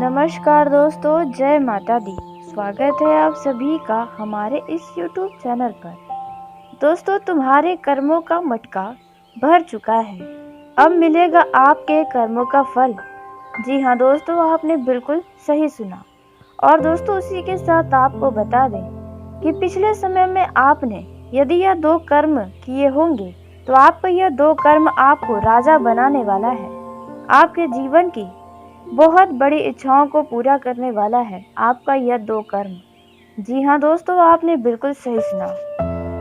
नमस्कार दोस्तों, जय माता दी। स्वागत है आप सभी का हमारे इस YouTube चैनल पर। दोस्तों, तुम्हारे कर्मों का मटका भर चुका है, अब मिलेगा आपके कर्मों का फल। जी हाँ दोस्तों, आपने बिल्कुल सही सुना। और दोस्तों, उसी के साथ आपको बता दें कि पिछले समय में आपने यदि यह 2 कर्म किए होंगे तो आपका यह 2 कर्म आपको राजा बनाने वाला है। आपके जीवन की बहुत बड़ी इच्छाओं को पूरा करने वाला है आपका यह 2 कर्म। जी हाँ दोस्तों, आपने बिल्कुल सही सुना।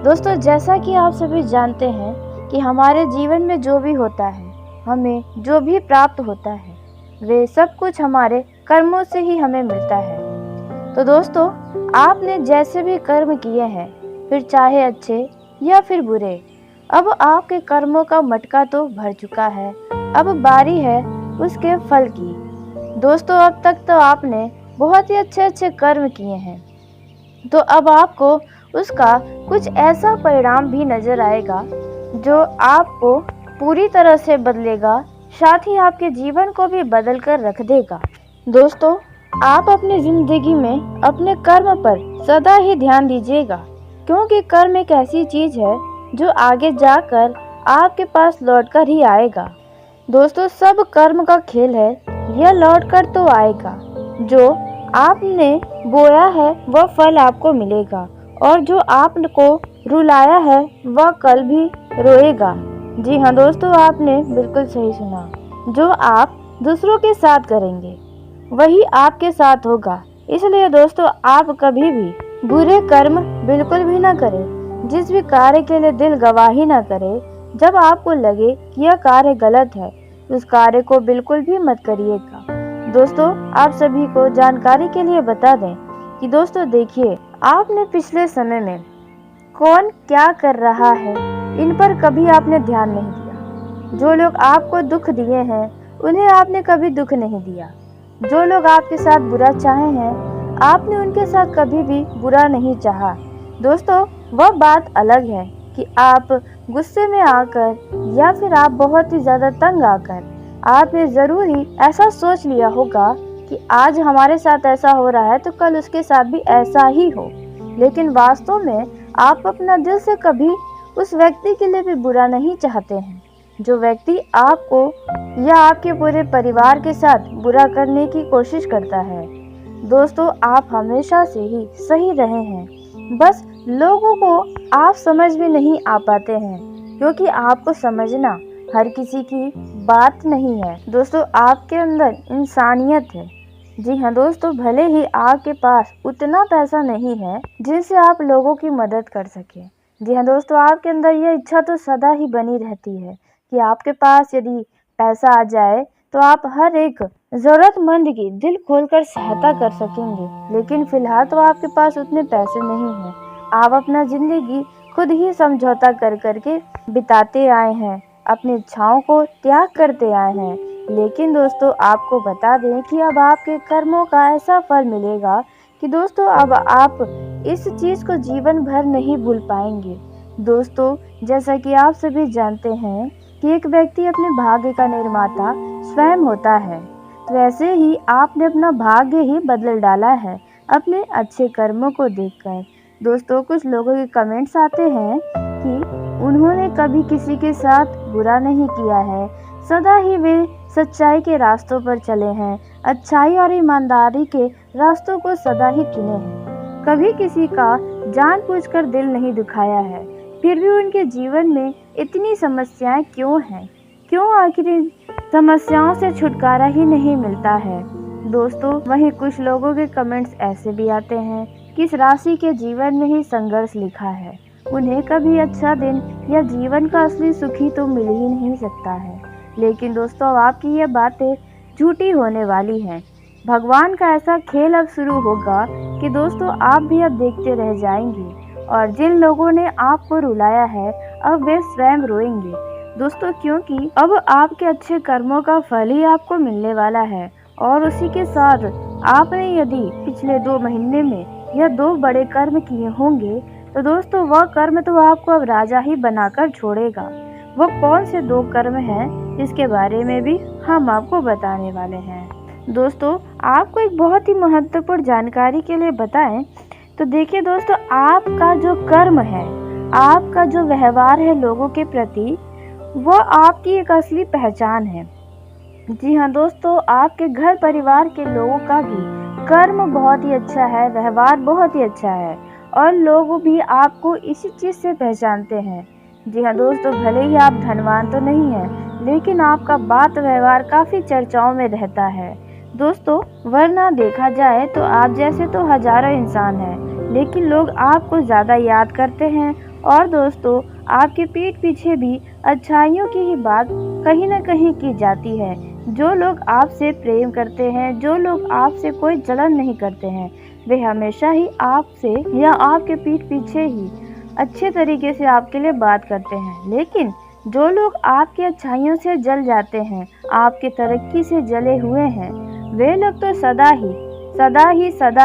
दोस्तों, जैसा कि आप सभी जानते हैं कि हमारे जीवन में जो भी होता है, हमें जो भी प्राप्त होता है, वे सब कुछ हमारे कर्मों से ही हमें मिलता है। तो दोस्तों, आपने जैसे भी कर्म किए हैं, फिर चाहे अच्छे या फिर बुरे, अब आपके कर्मों का मटका तो भर चुका है। अब बारी है उसके फल की। दोस्तों, अब तक तो आपने बहुत ही अच्छे कर्म किए हैं, तो अब आपको उसका कुछ ऐसा परिणाम भी नजर आएगा जो आपको पूरी तरह से बदलेगा, साथ ही आपके जीवन को भी बदल कर रख देगा। दोस्तों, आप अपनी जिंदगी में अपने कर्म पर सदा ही ध्यान दीजिएगा, क्योंकि कर्म एक ऐसी चीज है जो आगे जाकर आपके पास लौटकर ही आएगा। दोस्तों, सब कर्म का खेल है, यह लौटकर तो आएगा। जो आपने बोया है वह फल आपको मिलेगा, और जो आपको रुलाया है वह कल भी रोएगा। जी हाँ दोस्तों, आपने बिल्कुल सही सुना। जो आप दूसरों के साथ करेंगे वही आपके साथ होगा। इसलिए दोस्तों, आप कभी भी बुरे कर्म बिल्कुल भी ना करें। जिस भी कार्य के लिए दिल गवाही ना करे। जब आपको लगे कि यह कार्य गलत है, उस कार्य को बिल्कुल भी मत करिएगा। दोस्तों, आप सभी को जानकारी के लिए बता दें कि दोस्तों देखिए, आपने पिछले समय में कौन क्या कर रहा है, इन पर कभी आपने ध्यान नहीं दिया। जो लोग आपको दुख दिए हैं, उन्हें आपने कभी दुख नहीं दिया। जो लोग आपके साथ बुरा चाहे हैं, आपने उनके साथ कभी भी बुरा नहीं चाहा। दोस्तों, वह बात अलग है कि आप गुस्से में आकर या फिर आप बहुत ही ज़्यादा तंग आकर आपने ज़रूर ही ऐसा सोच लिया होगा कि आज हमारे साथ ऐसा हो रहा है तो कल उसके साथ भी ऐसा ही हो। लेकिन वास्तव में आप अपना दिल से कभी उस व्यक्ति के लिए भी बुरा नहीं चाहते हैं, जो व्यक्ति आपको या आपके पूरे परिवार के साथ बुरा करने की कोशिश करता है। दोस्तों, आप हमेशा से ही सही रहे हैं, बस लोगों को आप समझ में नहीं आ पाते हैं, क्योंकि आपको समझना हर किसी की बात नहीं है। दोस्तों, आपके अंदर इंसानियत है। जी हाँ दोस्तों, भले ही आपके पास उतना पैसा नहीं है जिनसे आप लोगों की मदद कर सके। जी हाँ दोस्तों, आपके अंदर यह इच्छा तो सदा ही बनी रहती है कि आपके पास यदि पैसा आ जाए तो आप हर एक जरूरतमंद की दिल खोलकर सहायता कर सकेंगे। लेकिन फिलहाल तो आपके पास उतने पैसे नहीं हैं। आप अपना जिंदगी खुद ही समझौता कर करके बिताते आए हैं, अपनी इच्छाओं को त्याग करते आए हैं। लेकिन दोस्तों, आपको बता दें कि अब आपके कर्मों का ऐसा फल मिलेगा कि दोस्तों, अब आप इस चीज़ को जीवन भर नहीं भूल पाएंगे। दोस्तों, जैसा कि आप सभी जानते हैं कि एक व्यक्ति अपने भाग्य का निर्माता स्वयं होता है, तो वैसे ही आपने अपना भाग्य ही बदल डाला है अपने अच्छे कर्मों को देखकर। दोस्तों, कुछ लोगों के कमेंट्स आते हैं कि उन्होंने कभी किसी के साथ बुरा नहीं किया है, सदा ही वे सच्चाई के रास्तों पर चले हैं, अच्छाई और ईमानदारी के रास्तों को सदा ही चुने हैं, कभी किसी का जानबूझकर दिल नहीं दुखाया है। फिर भी उनके जीवन में इतनी समस्याएं क्यों हैं? क्यों आखिर इन समस्याओं से छुटकारा ही नहीं मिलता है? दोस्तों, वहीं कुछ लोगों के कमेंट्स ऐसे भी आते हैं कि इस राशि के जीवन में ही संघर्ष लिखा है, उन्हें कभी अच्छा दिन या जीवन का असली सुखी तो मिल ही नहीं सकता है। लेकिन दोस्तों, आपकी ये बातें झूठी होने वाली हैं। भगवान का ऐसा खेल अब शुरू होगा कि दोस्तों, आप भी अब देखते रह जाएंगे, और जिन लोगों ने आपको रुलाया है अब वे स्वयं रोएंगे। दोस्तों, क्योंकि अब आपके अच्छे कर्मों का फल ही आपको मिलने वाला है, और उसी के साथ आपने यदि पिछले 2 महीने में यह 2 बड़े कर्म किए होंगे, तो दोस्तों, वह कर्म तो आपको अब राजा ही बनाकर छोड़ेगा। वो कौन से 2 कर्म हैं, इसके बारे में भी हम आपको बताने वाले हैं। दोस्तों, आपको एक बहुत ही महत्वपूर्ण जानकारी के लिए बताएं तो देखिए दोस्तों, आपका जो कर्म है, आपका जो व्यवहार है लोगों के प्रति, वह आपकी एक असली पहचान है। जी हाँ दोस्तों, आपके घर परिवार के लोगों का भी कर्म बहुत ही अच्छा है, व्यवहार बहुत ही अच्छा है और लोग भी आपको इसी चीज़ से पहचानते हैं। जी हाँ दोस्तों, भले ही आप धनवान तो नहीं हैं, लेकिन आपका बात व्यवहार काफ़ी चर्चाओं में रहता है दोस्तों। वरना देखा जाए तो आप जैसे तो हजारों इंसान हैं, लेकिन लोग आपको ज़्यादा याद करते हैं। और दोस्तों, आपके पीठ पीछे भी अच्छाइयों की ही बात कहीं ना कहीं की जाती है। जो लोग आपसे प्रेम करते हैं, जो लोग आपसे कोई जलन नहीं करते हैं, वे हमेशा ही आपसे या आपके पीठ पीछे ही अच्छे तरीके से आपके लिए बात करते हैं। लेकिन जो लोग आपकी अच्छाइयों से जल जाते हैं, आपकी तरक्की से जले हुए हैं, वे लोग तो सदा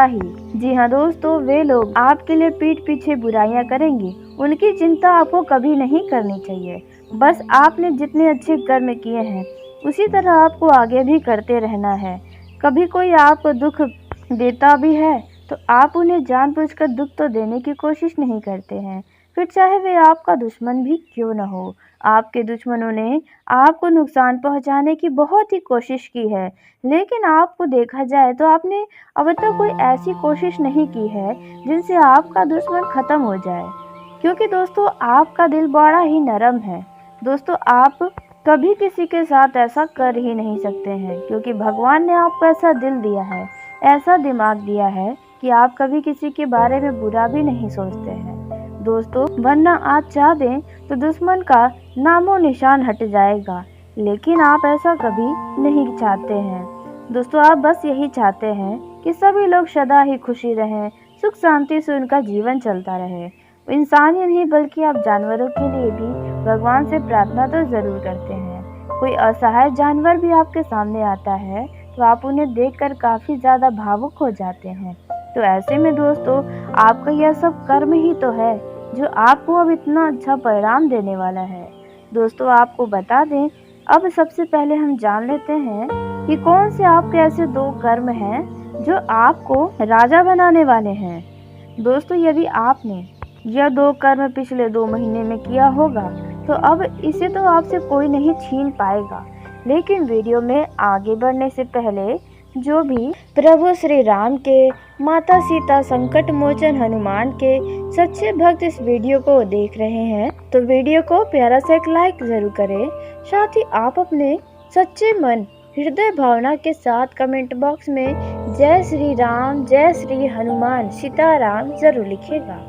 ही जी हाँ दोस्तों, वे लोग आपके लिए पीठ पीछे बुराइयां करेंगे। उनकी चिंता आपको कभी नहीं करनी चाहिए। बस आपने जितने अच्छे कर्म किए हैं, उसी तरह आपको आगे भी करते रहना है। कभी कोई आपको दुख देता भी है तो आप उन्हें जानबूझकर दुख तो देने की कोशिश नहीं करते हैं, फिर चाहे वे आपका दुश्मन भी क्यों न हो। आपके दुश्मनों ने आपको नुकसान पहुंचाने की बहुत ही कोशिश की है, लेकिन आपको देखा जाए तो आपने अब तक कोई ऐसी कोशिश नहीं की है जिनसे आपका दुश्मन खत्म हो जाए, क्योंकि दोस्तों आपका दिल बड़ा ही नरम है। दोस्तों, आप कभी किसी के साथ ऐसा कर ही नहीं सकते हैं, क्योंकि भगवान ने आपको ऐसा दिल दिया है, ऐसा दिमाग दिया है कि आप कभी किसी के बारे में बुरा भी नहीं सोचते हैं दोस्तों। वरना आप चाह दें तो दुश्मन का नामो निशान हट जाएगा, लेकिन आप ऐसा कभी नहीं चाहते हैं दोस्तों। आप बस यही चाहते हैं कि सभी लोग सदा ही खुशी रहें, सुख शांति से उनका जीवन चलता रहे। इंसान ही नहीं बल्कि आप जानवरों के लिए भी भगवान से प्रार्थना तो ज़रूर करते हैं। कोई असहाय जानवर भी आपके सामने आता है तो आप उन्हें देखकर काफ़ी ज़्यादा भावुक हो जाते हैं। तो ऐसे में दोस्तों, आपका यह सब कर्म ही तो है जो आपको अब इतना अच्छा परिणाम देने वाला है। दोस्तों, आपको बता दें, अब सबसे पहले हम जान लेते हैं कि कौन से आपके ऐसे 2 कर्म हैं जो आपको राजा बनाने वाले हैं। दोस्तों, यदि आपने यह 2 कर्म पिछले 2 महीने में किया होगा तो अब इसे तो आपसे कोई नहीं छीन पाएगा। लेकिन वीडियो में आगे बढ़ने से पहले जो भी प्रभु श्री राम के, माता सीता, संकट मोचन हनुमान के सच्चे भक्त इस वीडियो को देख रहे हैं तो वीडियो को प्यारा सा एक लाइक जरूर करें। साथ ही आप अपने सच्चे मन, हृदय भावना के साथ कमेंट बॉक्स में जय श्री राम, जय श्री हनुमान, सीताराम जरूर लिखिएगा।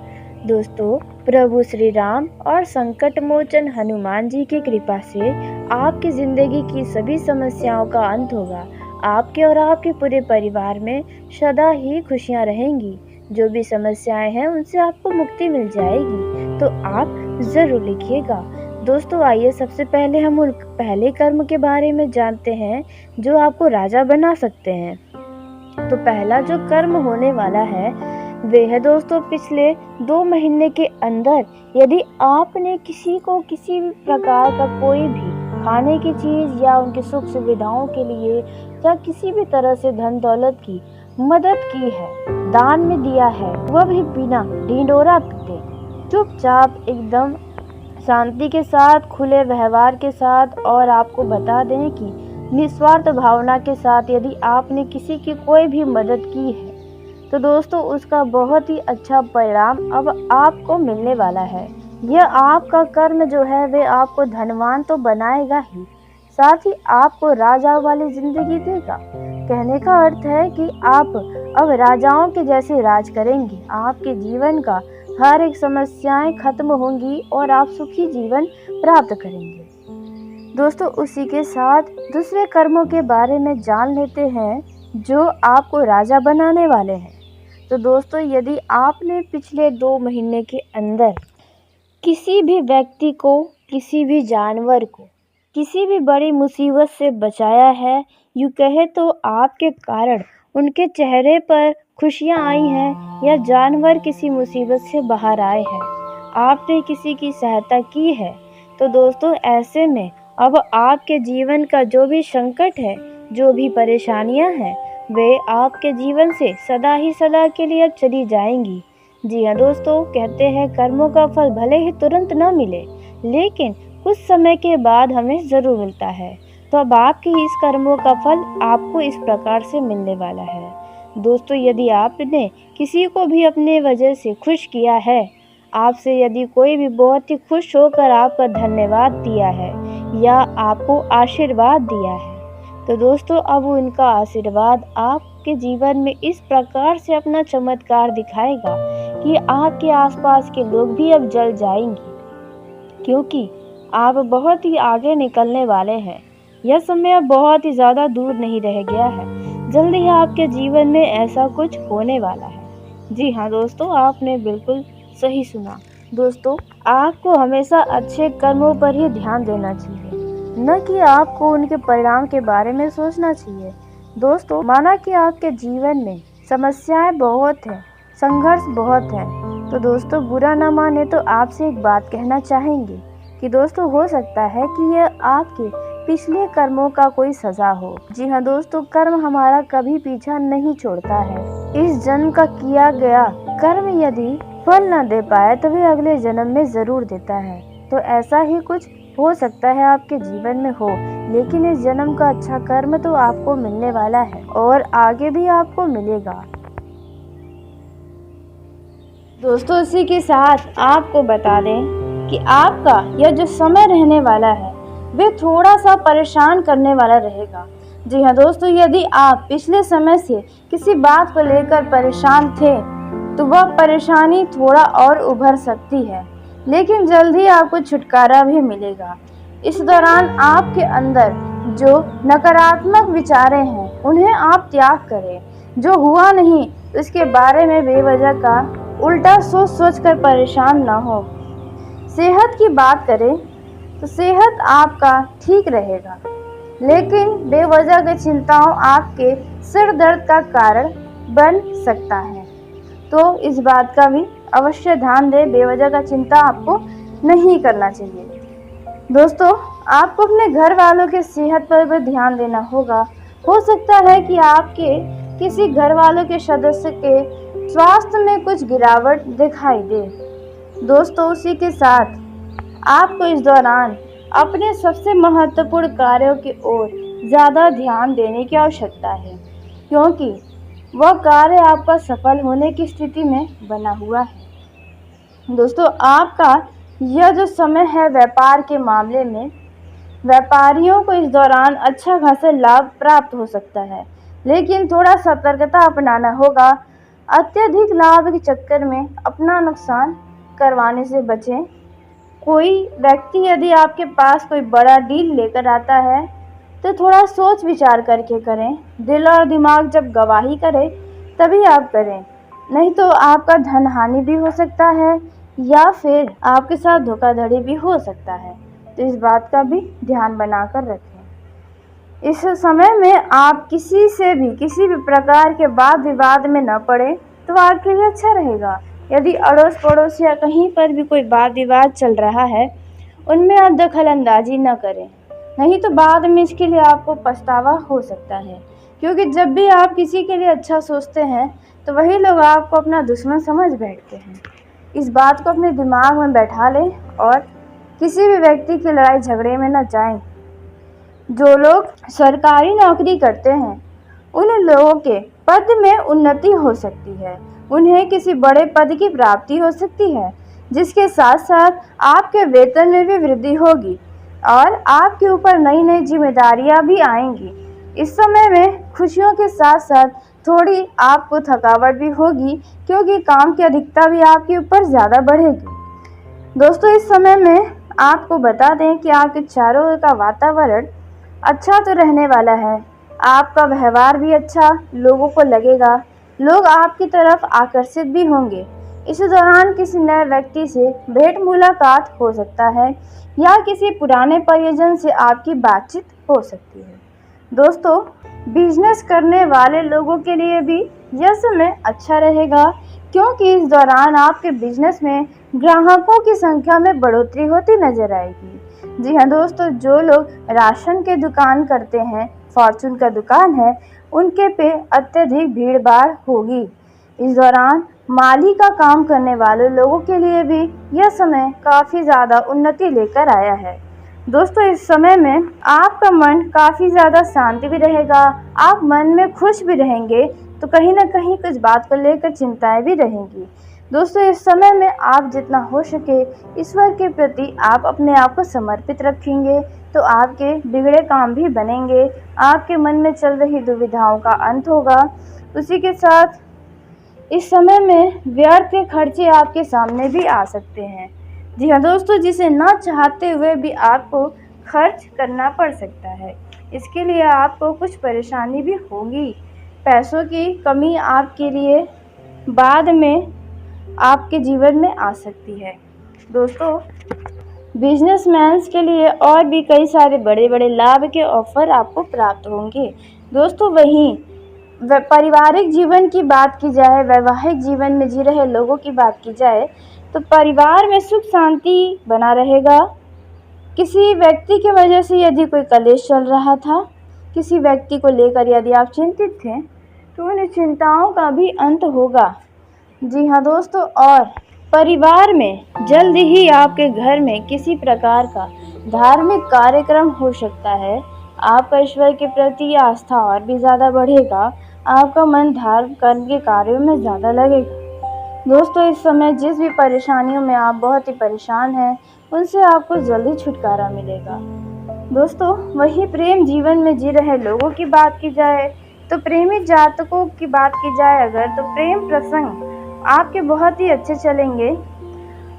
दोस्तों, प्रभु श्री राम और संकट मोचन हनुमान जी की कृपा से आपकी जिंदगी की सभी समस्याओं का अंत होगा। आपके और आपके पूरे परिवार में सदा ही खुशियां रहेंगी। जो भी समस्याएं हैं उनसे आपको मुक्ति मिल जाएगी। तो आप ज़रूर लिखिएगा। दोस्तों, आइए सबसे पहले हम उन पहले कर्म के बारे में जानते हैं जो आपको राजा बना सकते हैं। तो पहला जो कर्म होने वाला है वे है दोस्तों, पिछले 2 महीने के अंदर यदि आपने किसी को किसी भी प्रकार का कोई भी खाने की चीज़ या उनकी सुख सुविधाओं के लिए या किसी भी तरह से धन दौलत की मदद की है, दान में दिया है, वह भी बिना ढिंढोरा पीटे, चुपचाप एकदम शांति के साथ, खुले व्यवहार के साथ, और आपको बता दें कि निस्वार्थ भावना के साथ यदि आपने किसी की कोई भी मदद की है तो दोस्तों उसका बहुत ही अच्छा परिणाम अब आपको मिलने वाला है। यह आपका कर्म जो है वे आपको धनवान तो बनाएगा ही, साथ ही आपको राजा वाली जिंदगी देगा। कहने का अर्थ है कि आप अब राजाओं के जैसे राज करेंगे। आपके जीवन का हर एक समस्याएं खत्म होंगी और आप सुखी जीवन प्राप्त करेंगे। दोस्तों, उसी के साथ दूसरे कर्मों के बारे में जान लेते हैं जो आपको राजा बनाने वाले हैं। तो दोस्तों, यदि आपने पिछले 2 महीने के अंदर किसी भी व्यक्ति को, किसी भी जानवर को, किसी भी बड़ी मुसीबत से बचाया है, यूँ कहे तो आपके कारण उनके चेहरे पर खुशियाँ आई हैं या जानवर किसी मुसीबत से बाहर आए हैं, आपने किसी की सहायता की है, तो दोस्तों ऐसे में अब आपके जीवन का जो भी संकट है, जो भी परेशानियां हैं, वे आपके जीवन से सदा ही सदा के लिए अब चली जाएंगी। जी हाँ दोस्तों, कहते हैं कर्मों का फल भले ही तुरंत न मिले, लेकिन कुछ समय के बाद हमें ज़रूर मिलता है। तो अब आपकी इस कर्मों का फल आपको इस प्रकार से मिलने वाला है। दोस्तों, यदि आपने किसी को भी अपने वजह से खुश किया है, आपसे यदि कोई भी बहुत ही खुश होकर आपका धन्यवाद दिया है या आपको आशीर्वाद दिया है, तो दोस्तों अब उनका आशीर्वाद आपके जीवन में इस प्रकार से अपना चमत्कार दिखाएगा कि आपके आसपास के लोग भी अब जल जाएंगे, क्योंकि आप बहुत ही आगे निकलने वाले हैं। यह समय अब बहुत ही ज़्यादा दूर नहीं रह गया है। जल्दी ही आपके जीवन में ऐसा कुछ होने वाला है। जी हाँ दोस्तों, आपने बिल्कुल सही सुना। दोस्तों, आपको हमेशा अच्छे कर्मों पर ही ध्यान देना चाहिए, न कि आपको उनके परिणाम के बारे में सोचना चाहिए। दोस्तों, माना कि आपके जीवन में समस्याएं बहुत हैं, संघर्ष बहुत हैं, तो दोस्तों बुरा ना माने तो आपसे एक बात कहना चाहेंगे कि दोस्तों हो सकता है कि यह आपके पिछले कर्मों का कोई सजा हो। जी हाँ दोस्तों, कर्म हमारा कभी पीछा नहीं छोड़ता है। इस जन्म का किया गया कर्म यदि फल न दे पाए तो वह अगले जन्म में जरूर देता है। तो ऐसा ही कुछ हो सकता है आपके जीवन में हो, लेकिन इस जन्म का अच्छा कर्म तो आपको मिलने वाला है और आगे भी आपको मिलेगा। दोस्तों, इसी के साथ आपको बता दें कि आपका यह जो समय रहने वाला है वे थोड़ा सा परेशान करने वाला रहेगा। जी हाँ दोस्तों, यदि आप पिछले समय से किसी बात को लेकर परेशान थे तो वह परेशानी थोड़ा और उभर सकती है, लेकिन जल्द ही आपको छुटकारा भी मिलेगा। इस दौरान आपके अंदर जो नकारात्मक विचारें हैं उन्हें आप त्याग करें। जो हुआ नहीं उसके बारे में बेवजह का उल्टा सोच सोच कर परेशान ना हो। सेहत की बात करें तो सेहत आपका ठीक रहेगा, लेकिन बेवजह की चिंताओं आपके सिर दर्द का कारण बन सकता है। तो इस बात का भी अवश्य ध्यान दें, बेवजह का चिंता आपको नहीं करना चाहिए। दोस्तों, आपको अपने घर वालों के सेहत पर भी ध्यान देना होगा। हो सकता है कि आपके किसी घर वालों के सदस्य के स्वास्थ्य में कुछ गिरावट दिखाई दे। दोस्तों, उसी के साथ आपको इस दौरान अपने सबसे महत्वपूर्ण कार्यों की ओर ज़्यादा ध्यान देने की आवश्यकता है, क्योंकि वह कार्य आपका सफल होने की स्थिति में बना हुआ है। दोस्तों, आपका यह जो समय है व्यापार के मामले में, व्यापारियों को इस दौरान अच्छा खासा लाभ प्राप्त हो सकता है, लेकिन थोड़ा सतर्कता अपनाना होगा। अत्यधिक लाभ के चक्कर में अपना नुकसान करवाने से बचें। कोई व्यक्ति यदि आपके पास कोई बड़ा डील लेकर आता है तो थोड़ा सोच विचार करके करें। दिल और दिमाग जब गवाही करे तभी आप करें, नहीं तो आपका धन हानि भी हो सकता है या फिर आपके साथ धोखाधड़ी भी हो सकता है। तो इस बात का भी ध्यान बनाकर रखें। इस समय में आप किसी से भी किसी भी प्रकार के वाद विवाद में न पड़े तो आपके लिए अच्छा रहेगा। यदि अड़ोस पड़ोस या कहीं पर भी कोई वाद विवाद चल रहा है, उनमें आप दखल अंदाजी न करें, नहीं तो बाद में इसके लिए आपको पछतावा हो सकता है। क्योंकि जब भी आप किसी के लिए अच्छा सोचते हैं तो वही लोग आपको अपना दुश्मन समझ बैठते हैं। इस बात को अपने दिमाग में बैठा लें और किसी भी व्यक्ति की लड़ाई झगड़े में न जाएं। जो लोग सरकारी नौकरी करते हैं उन लोगों के पद में उन्नति हो सकती है, उन्हें किसी बड़े पद की प्राप्ति हो सकती है, जिसके साथ साथ आपके वेतन में भी वृद्धि होगी और आपके ऊपर नई नई जिम्मेदारियां भी आएंगी। इस समय में खुशियों के साथ साथ थोड़ी आपको थकावट भी होगी, क्योंकि काम की अधिकता भी आपके ऊपर ज़्यादा बढ़ेगी। दोस्तों, इस समय में आपको बता दें कि आपके चारों ओर का वातावरण अच्छा तो रहने वाला है। आपका व्यवहार भी अच्छा लोगों को लगेगा, लोग आपकी तरफ आकर्षित भी होंगे। इस दौरान किसी नए व्यक्ति से भेंट मुलाकात हो सकता है या किसी पुराने परिजन से आपकी बातचीत हो सकती है। दोस्तों, बिजनेस करने वाले लोगों के लिए भी यह समय अच्छा रहेगा, क्योंकि इस दौरान आपके बिजनेस में ग्राहकों की संख्या में बढ़ोतरी होती नजर आएगी। जी हाँ दोस्तों, जो लोग राशन के दुकान करते हैं, फॉर्चून का दुकान है, उनके पे अत्यधिक भीड़ भाड़ होगी। इस दौरान माली का काम करने वाले लोगों के लिए भी यह समय काफ़ी ज़्यादा उन्नति लेकर आया है। दोस्तों, इस समय में आपका मन काफ़ी ज़्यादा शांति भी रहेगा, आप मन में खुश भी रहेंगे, तो कहीं ना कहीं कुछ बात को लेकर चिंताएं भी रहेंगी। दोस्तों, इस समय में आप जितना हो सके ईश्वर के प्रति आप अपने आप को समर्पित रखेंगे तो आपके बिगड़े काम भी बनेंगे, आपके मन में चल रही दुविधाओं का अंत होगा। उसी के साथ इस समय में व्यर्थ के खर्चे आपके सामने भी आ सकते हैं। जी हाँ दोस्तों, जिसे ना चाहते हुए भी आपको खर्च करना पड़ सकता है। इसके लिए आपको कुछ परेशानी भी होगी। पैसों की कमी आपके लिए बाद में आपके जीवन में आ सकती है। दोस्तों, बिजनेसमैन्स के लिए और भी कई सारे बड़े बड़े लाभ के ऑफर आपको प्राप्त होंगे। दोस्तों, वहीं पारिवारिक जीवन की बात की जाए, वैवाहिक जीवन में जी रहे लोगों की बात की जाए तो परिवार में सुख शांति बना रहेगा। किसी व्यक्ति की वजह से यदि कोई कलेश चल रहा था, किसी व्यक्ति को लेकर यदि आप चिंतित थे तो उन चिंताओं का भी अंत होगा। जी हाँ दोस्तों, और परिवार में जल्द ही आपके घर में किसी प्रकार का धार्मिक कार्यक्रम हो सकता है। आपका ईश्वर के प्रति आस्था और भी ज़्यादा बढ़ेगा, आपका मन धर्म कर्म के कार्यों में ज़्यादा लगेगा। दोस्तों, इस समय जिस भी परेशानियों में आप बहुत ही परेशान हैं, उनसे आपको जल्दी छुटकारा मिलेगा। दोस्तों, वही प्रेम जीवन में जी रहे लोगों की बात की जाए तो प्रेमी जातकों की बात की जाए अगर, तो प्रेम प्रसंग आपके बहुत ही अच्छे चलेंगे।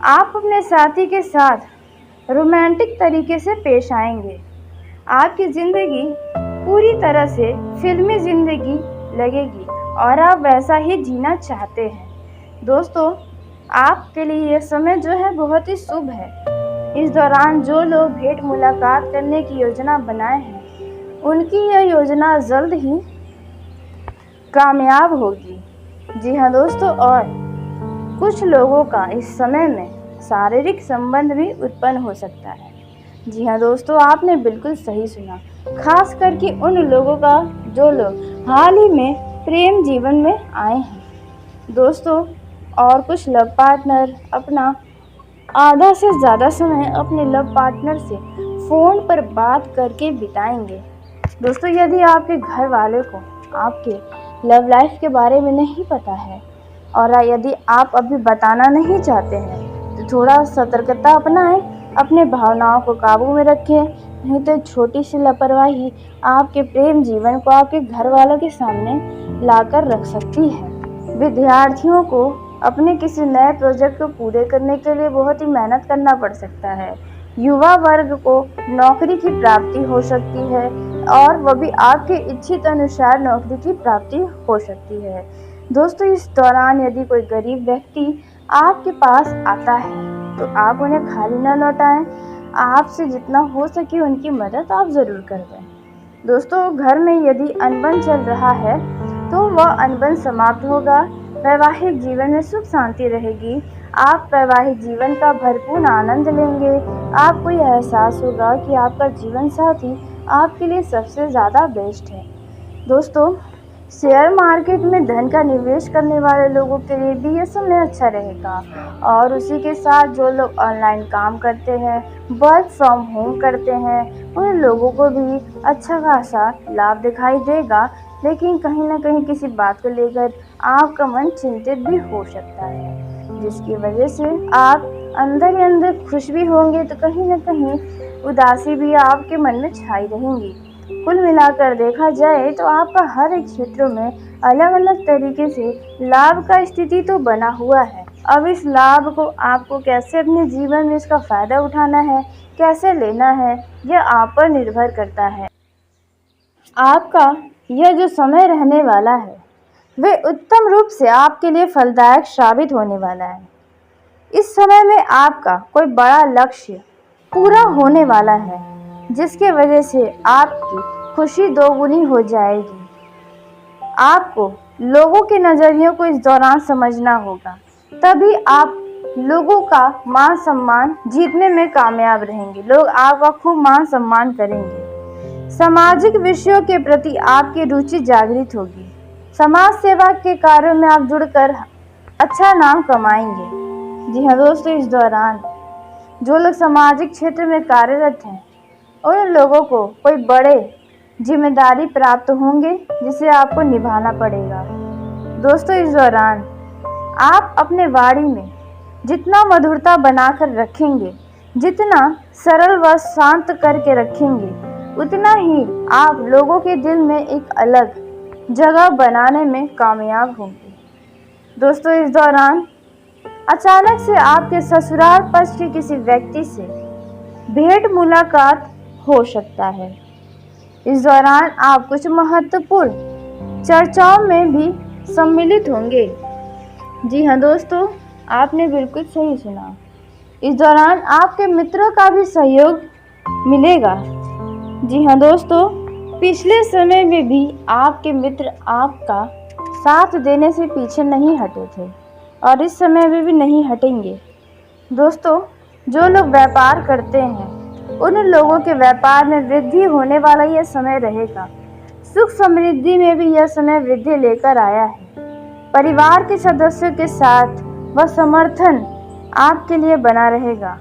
आप अपने साथी के साथ रोमांटिक तरीके से पेश आएंगे। आपकी ज़िंदगी पूरी तरह से फिल्मी ज़िंदगी लगेगी और आप वैसा ही जीना चाहते हैं। दोस्तों, आपके लिए यह समय जो है बहुत ही शुभ है। इस दौरान जो लोग भेंट मुलाकात करने की योजना बनाए हैं, उनकी यह योजना जल्द ही कामयाब होगी। जी हाँ दोस्तों, और कुछ लोगों का इस समय में शारीरिक संबंध भी उत्पन्न हो सकता है। जी हाँ दोस्तों, आपने बिल्कुल सही सुना। खास करके उन लोगों का जो लोग हाल ही में प्रेम जीवन में आए हैं। दोस्तों, और कुछ लव पार्टनर अपना आधा से ज़्यादा समय अपने लव पार्टनर से फ़ोन पर बात करके बिताएंगे। दोस्तों, यदि आपके घर वाले को आपके लव लाइफ के बारे में नहीं पता है और यदि आप अभी बताना नहीं चाहते हैं तो थोड़ा सतर्कता अपनाएं, अपने भावनाओं को काबू में रखें, नहीं तो छोटी सी लापरवाही आपके प्रेम जीवन को आपके घर वालों के सामने लाकर रख सकती है। विद्यार्थियों को अपने किसी नए प्रोजेक्ट को पूरे करने के लिए बहुत ही मेहनत करना पड़ सकता है। युवा वर्ग को नौकरी की प्राप्ति हो सकती है और वह भी आपके इच्छित अनुसार नौकरी की प्राप्ति हो सकती है। दोस्तों, इस दौरान यदि कोई गरीब व्यक्ति आपके पास आता है तो आप उन्हें खाली न लौटाएं। आपसे जितना हो सके उनकी मदद आप ज़रूर कर दें। दोस्तों, घर में यदि अनबन चल रहा है तो वह अनबन समाप्त होगा। वैवाहिक जीवन में सुख शांति रहेगी। आप वैवाहिक जीवन का भरपूर आनंद लेंगे। आपको यह एहसास होगा कि आपका जीवन साथी आपके लिए सबसे ज़्यादा बेस्ट है। दोस्तों, शेयर मार्केट में धन का निवेश करने वाले लोगों के लिए भी यह समय अच्छा रहेगा और उसी के साथ जो लोग ऑनलाइन काम करते हैं, वर्क फ्रॉम होम करते हैं, उन लोगों को भी अच्छा खासा लाभ दिखाई देगा। लेकिन कहीं ना कहीं किसी बात को लेकर आपका मन चिंतित भी हो सकता है, जिसकी वजह से आप अंदर ही अंदर खुश भी होंगे तो कहीं ना कहीं उदासी भी आपके मन में छाई रहेंगी। कुल मिलाकर देखा जाए तो आपका हर एक क्षेत्र में अलग अलग तरीके से लाभ का स्थिति तो बना हुआ है। अब इस लाभ को आपको कैसे अपने जीवन में इसका फ़ायदा उठाना है, कैसे लेना है, यह आप पर निर्भर करता है। आपका यह जो समय रहने वाला है वह उत्तम रूप से आपके लिए फलदायक साबित होने वाला है। इस समय में आपका कोई बड़ा लक्ष्य पूरा होने वाला है, जिसके वजह से आपकी खुशी दोगुनी हो जाएगी। आपको लोगों के नज़रियों को इस दौरान समझना होगा, तभी आप लोगों का मान सम्मान जीतने में कामयाब रहेंगे। लोग आपका खूब मान सम्मान करेंगे। सामाजिक विषयों के प्रति आपकी रुचि जागृत होगी। समाज सेवा के कार्यों में आप जुड़कर अच्छा नाम कमाएंगे। जी हाँ दोस्तों, इस दौरान जो लोग सामाजिक क्षेत्र में कार्यरत हैं उन लोगों को कोई बड़े जिम्मेदारी प्राप्त होंगे जिसे आपको निभाना पड़ेगा। दोस्तों, इस दौरान आप अपने वाणी में जितना मधुरता बनाकर रखेंगे, जितना सरल व शांत करके रखेंगे, उतना ही आप लोगों के दिल में एक अलग जगह बनाने में कामयाब होंगे। दोस्तों, इस दौरान अचानक से आपके ससुराल पक्ष के किसी व्यक्ति से भेंट मुलाकात हो सकता है। इस दौरान आप कुछ महत्वपूर्ण चर्चाओं में भी सम्मिलित होंगे। जी हाँ दोस्तों, आपने बिल्कुल सही सुना। इस दौरान आपके मित्रों का भी सहयोग मिलेगा। जी हाँ दोस्तों, पिछले समय में भी आपके मित्र आपका साथ देने से पीछे नहीं हटे थे और इस समय में भी नहीं हटेंगे। दोस्तों, जो लोग व्यापार करते हैं उन लोगों के व्यापार में वृद्धि होने वाला यह समय रहेगा। सुख समृद्धि में भी यह समय वृद्धि लेकर आया है। परिवार के सदस्यों के साथ वह समर्थन आपके लिए बना रहेगा।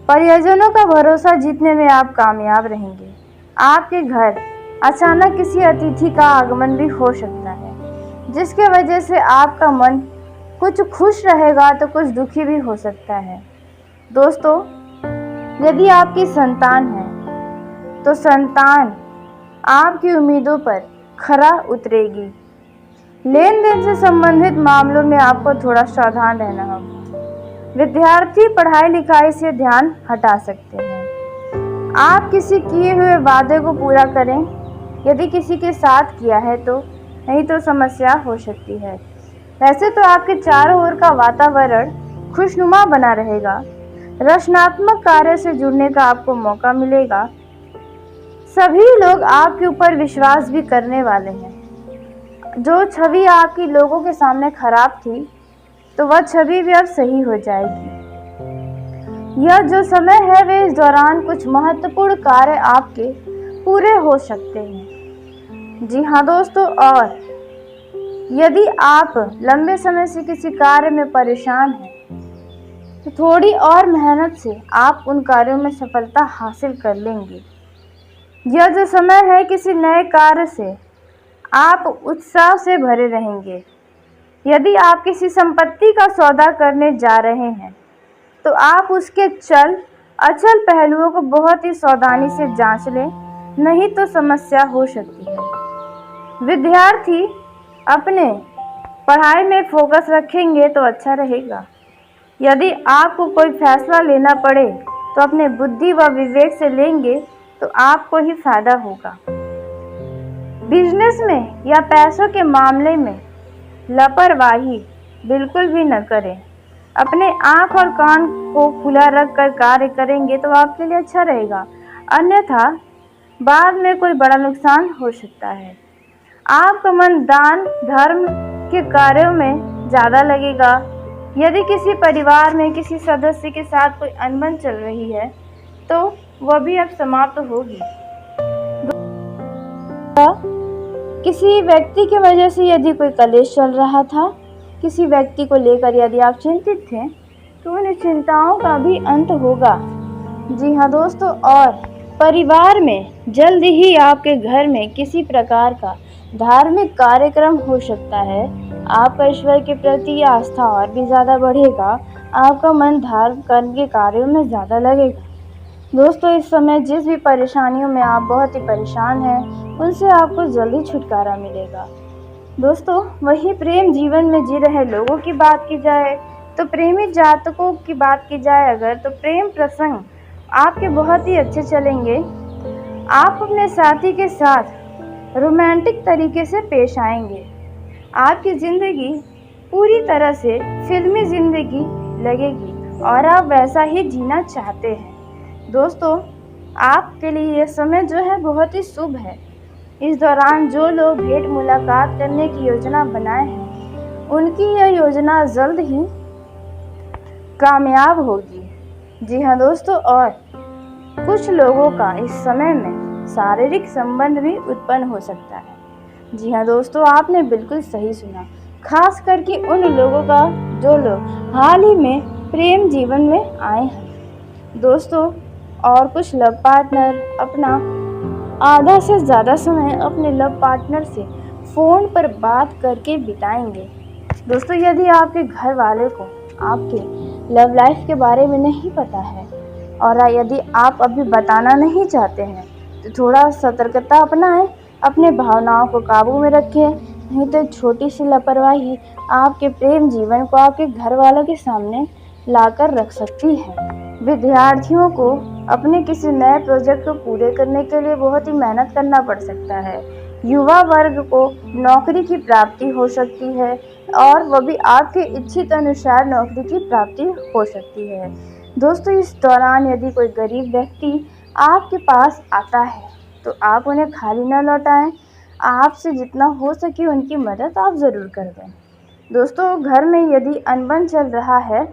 परिजनों का भरोसा जीतने में आप कामयाब रहेंगे। आपके घर अचानक किसी अतिथि का आगमन भी हो सकता है, जिसके वजह से आपका मन कुछ खुश रहेगा तो कुछ दुखी भी हो सकता है। दोस्तों, यदि आपकी संतान है तो संतान आपकी उम्मीदों पर खरा उतरेगी। लेन देन से संबंधित मामलों में आपको थोड़ा सावधान रहना होगा। विद्यार्थी पढ़ाई लिखाई से ध्यान हटा सकते हैं। आप किसी किए हुए वादे को पूरा करें, यदि किसी के साथ किया है तो, नहीं तो समस्या हो सकती है। वैसे तो आपके चारों ओर का वातावरण खुशनुमा बना रहेगा। रचनात्मक कार्य से जुड़ने का आपको मौका मिलेगा। सभी लोग आपके ऊपर विश्वास भी करने वाले हैं। जो छवि आपकी लोगों के सामने खराब थी तो वह छवि भी अब सही हो जाएगी। यह जो समय है वे इस दौरान कुछ महत्वपूर्ण कार्य आपके पूरे हो सकते हैं। जी हाँ दोस्तों, और यदि आप लंबे समय से किसी कार्य में परेशान हैं तो थोड़ी और मेहनत से आप उन कार्यों में सफलता हासिल कर लेंगे। यह जो समय है किसी नए कार्य से आप उत्साह से भरे रहेंगे। यदि आप किसी संपत्ति का सौदा करने जा रहे हैं तो आप उसके चल अचल पहलुओं को बहुत ही सावधानी से जांच लें, नहीं तो समस्या हो सकती है। विद्यार्थी अपने पढ़ाई में फोकस रखेंगे तो अच्छा रहेगा। यदि आपको कोई फैसला लेना पड़े तो अपने बुद्धि व विवेक से लेंगे तो आपको ही फायदा होगा। बिजनेस में या पैसों के मामले में लापरवाही बिल्कुल भी न करें। अपने आँख और कान को खुला रख कर कार्य करेंगे तो आपके लिए अच्छा रहेगा, अन्यथा बाद में कोई बड़ा नुकसान हो सकता है। आपका मन दान धर्म के कार्यों में ज़्यादा लगेगा। यदि किसी परिवार में किसी सदस्य के साथ कोई अनबन चल रही है तो वह भी अब समाप्त होगी। किसी व्यक्ति की वजह से यदि कोई कलेश चल रहा था, किसी व्यक्ति को लेकर यदि आप चिंतित थे तो उन चिंताओं का भी अंत होगा। जी हाँ दोस्तों, और परिवार में जल्द ही आपके घर में किसी प्रकार का धार्मिक कार्यक्रम हो सकता है। आपका ईश्वर के प्रति आस्था और भी ज़्यादा बढ़ेगा। आपका मन धर्म कर्म के कार्यों में ज़्यादा लगेगा। दोस्तों, इस समय जिस भी परेशानियों में आप बहुत ही परेशान हैं उनसे आपको जल्दी छुटकारा मिलेगा। दोस्तों, वही प्रेम जीवन में जी रहे लोगों की बात की जाए तो प्रेमी जातकों की बात की जाए अगर, तो प्रेम प्रसंग आपके बहुत ही अच्छे चलेंगे। आप अपने साथी के साथ रोमांटिक तरीके से पेश आएंगे। आपकी ज़िंदगी पूरी तरह से फिल्मी ज़िंदगी लगेगी और आप वैसा ही जीना चाहते हैं। दोस्तों, आपके लिए यह समय जो है बहुत ही शुभ है। इस दौरान जो लोग भेंट मुलाकात करने की योजना बनाए हैं उनकी यह योजना जल्द ही कामयाब होगी। जी हाँ दोस्तों, और कुछ लोगों का इस समय में शारीरिक संबंध भी उत्पन्न हो सकता है। जी हाँ दोस्तों, आपने बिल्कुल सही सुना। खास करके उन लोगों का जो लोग हाल ही में प्रेम जीवन में आए हैं। दोस्तों, और कुछ लव पार्टनर अपना आधा से ज़्यादा समय अपने लव पार्टनर से फ़ोन पर बात करके बिताएंगे। दोस्तों, यदि आपके घर वाले को आपके लव लाइफ के बारे में नहीं पता है और यदि आप अभी बताना नहीं चाहते हैं तो थोड़ा सतर्कता अपनाएं, अपने भावनाओं को काबू में रखें, नहीं तो छोटी सी लापरवाही आपके प्रेम जीवन को आपके घर वालों के सामने लाकर रख सकती है। विद्यार्थियों को अपने किसी नए प्रोजेक्ट को पूरे करने के लिए बहुत ही मेहनत करना पड़ सकता है। युवा वर्ग को नौकरी की प्राप्ति हो सकती है और वह भी आपके इच्छित अनुसार नौकरी की प्राप्ति हो सकती है। दोस्तों, इस दौरान यदि कोई गरीब व्यक्ति आपके पास आता है तो आप उन्हें खाली न लौटाएं। आपसे जितना हो सके उनकी मदद आप ज़रूर कर दें। दोस्तों, घर में यदि अनबन चल रहा है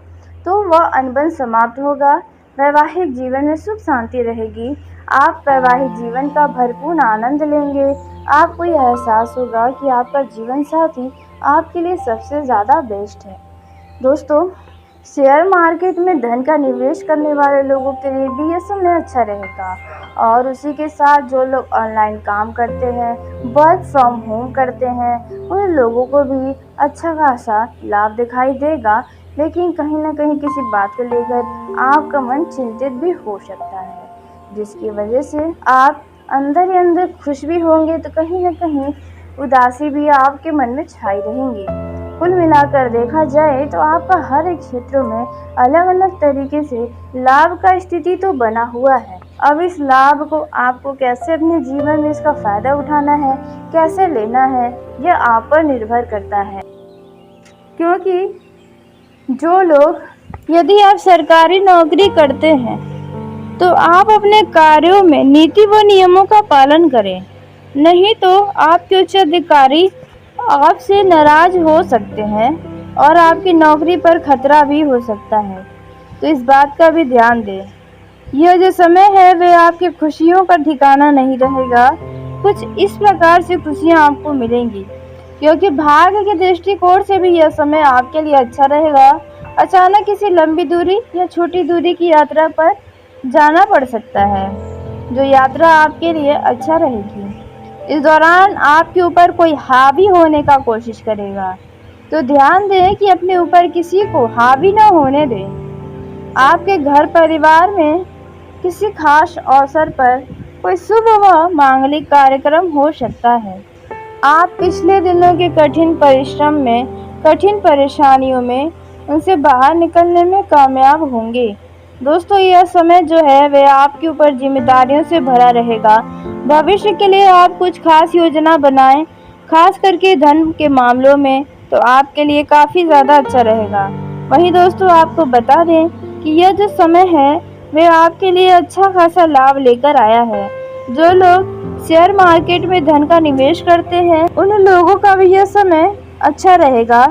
तो वह अनबन समाप्त होगा। वैवाहिक जीवन में सुख शांति रहेगी। आप वैवाहिक जीवन का भरपूर आनंद लेंगे। आपको यह एहसास होगा कि आपका जीवन साथी आपके लिए सबसे ज़्यादा बेस्ट है। दोस्तों, शेयर मार्केट में धन का निवेश करने वाले लोगों के लिए भी यह समय अच्छा रहेगा और उसी के साथ जो लोग ऑनलाइन काम करते हैं, वर्क फ्रॉम होम करते हैं, उन लोगों को भी अच्छा खासा लाभ दिखाई देगा। लेकिन कहीं ना कहीं किसी बात को लेकर आपका मन चिंतित भी हो सकता है, जिसकी वजह से आप अंदर ही अंदर खुश भी होंगे तो कहीं ना कहीं उदासी भी आपके मन में छाई रहेंगी। कुल मिलाकर देखा जाए तो आपका हर एक क्षेत्रों में अलग अलग तरीके से लाभ का स्थिति तो बना हुआ है। अब इस लाभ को आपको कैसे अपने जीवन में इसका फायदा उठाना है, कैसे लेना है, यह आप पर निर्भर करता है। क्योंकि जो लोग, यदि आप सरकारी नौकरी करते हैं तो आप अपने कार्यों में नीति व नियमों का पालन करें, नहीं तो आपके उच्च अधिकारी आपसे नाराज हो सकते हैं और आपकी नौकरी पर खतरा भी हो सकता है। तो इस बात का भी ध्यान दें। यह जो समय है वह आपकी खुशियों का ठिकाना नहीं रहेगा। कुछ इस प्रकार से खुशियां आपको मिलेंगी क्योंकि भाग्य के दृष्टिकोण से भी यह समय आपके लिए अच्छा रहेगा। अचानक किसी लंबी दूरी या छोटी दूरी की यात्रा पर जाना पड़ सकता है, जो यात्रा आपके लिए अच्छा रहेगी। इस दौरान आपके ऊपर कोई हावी होने का कोशिश करेगा, तो ध्यान दें कि अपने ऊपर किसी को हावी न होने दें। आपके घर परिवार में किसी खास अवसर पर कोई शुभ व मांगलिक कार्यक्रम हो सकता है। आप पिछले दिनों के कठिन परिश्रम में, कठिन परेशानियों में उनसे बाहर निकलने में कामयाब होंगे। दोस्तों, यह समय जो है वह आपके ऊपर जिम्मेदारियों से भरा रहेगा। भविष्य के लिए आप कुछ खास योजना बनाएं, खास करके धन के मामलों में तो आपके लिए काफ़ी ज़्यादा अच्छा रहेगा। वहीं दोस्तों, आपको बता दें कि यह जो समय है वह आपके लिए अच्छा खासा लाभ लेकर आया है। जो लोग शेयर मार्केट में धन का निवेश करते हैं उन लोगों का भी यह समय अच्छा रहेगा।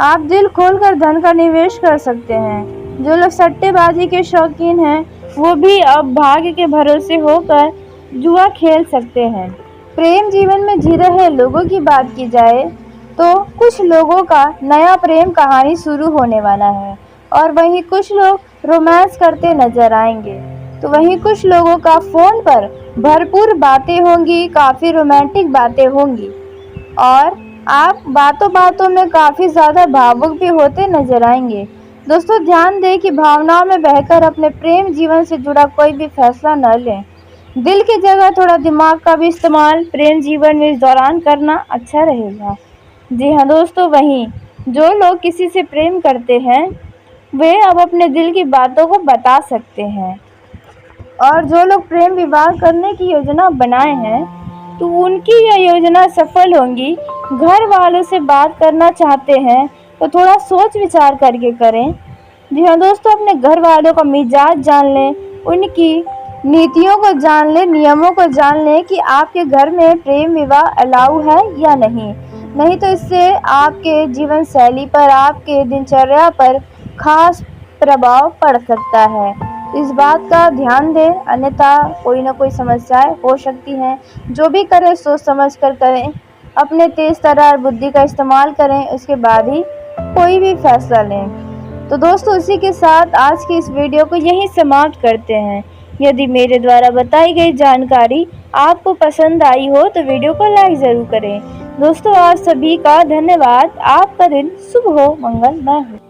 आप दिल खोलकर धन का निवेश कर सकते हैं। जो लोग सट्टेबाजी के शौकीन हैं वो भी अब भाग्य के भरोसे होकर जुआ खेल सकते हैं। प्रेम जीवन में जी रहे लोगों की बात की जाए तो कुछ लोगों का नया प्रेम कहानी शुरू होने वाला है और वहीं कुछ लोग रोमांस करते नजर आएंगे, तो वहीं कुछ लोगों का फोन पर भरपूर बातें होंगी, काफ़ी रोमांटिक बातें होंगी और आप बातों बातों में काफ़ी ज़्यादा भावुक भी होते नजर आएंगे। दोस्तों, ध्यान दें कि भावनाओं में बहकर अपने प्रेम जीवन से जुड़ा कोई भी फैसला न लें। दिल की जगह थोड़ा दिमाग का भी इस्तेमाल प्रेम जीवन में इस दौरान करना अच्छा रहेगा। जी हाँ दोस्तों, वहीं जो लोग किसी से प्रेम करते हैं वे अब अपने दिल की बातों को बता सकते हैं और जो लोग प्रेम विवाह करने की योजना बनाए हैं तो उनकी यह योजना सफल होंगी। घर वालों से बात करना चाहते हैं तो थोड़ा सोच विचार करके करें। जी हाँ दोस्तों, अपने घर वालों का मिजाज जान लें, उनकी नीतियों को जान लें, नियमों को जान लें कि आपके घर में प्रेम विवाह अलाउ है या नहीं तो इससे आपके जीवन शैली पर, आपके दिनचर्या पर खास प्रभाव पड़ सकता है। इस बात का ध्यान दें, अन्यथा कोई ना कोई समस्याएं हो सकती हैं। जो भी करें सोच समझ कर करें, अपने तेज तर्रार बुद्धि का इस्तेमाल करें, उसके बाद ही कोई भी फैसला लें। तो दोस्तों, इसी के साथ आज की इस वीडियो को यहीं समाप्त करते हैं। यदि मेरे द्वारा बताई गई जानकारी आपको पसंद आई हो तो वीडियो को लाइक ज़रूर करें। दोस्तों, आप सभी का धन्यवाद। आपका दिन शुभ हो, मंगलमय हो।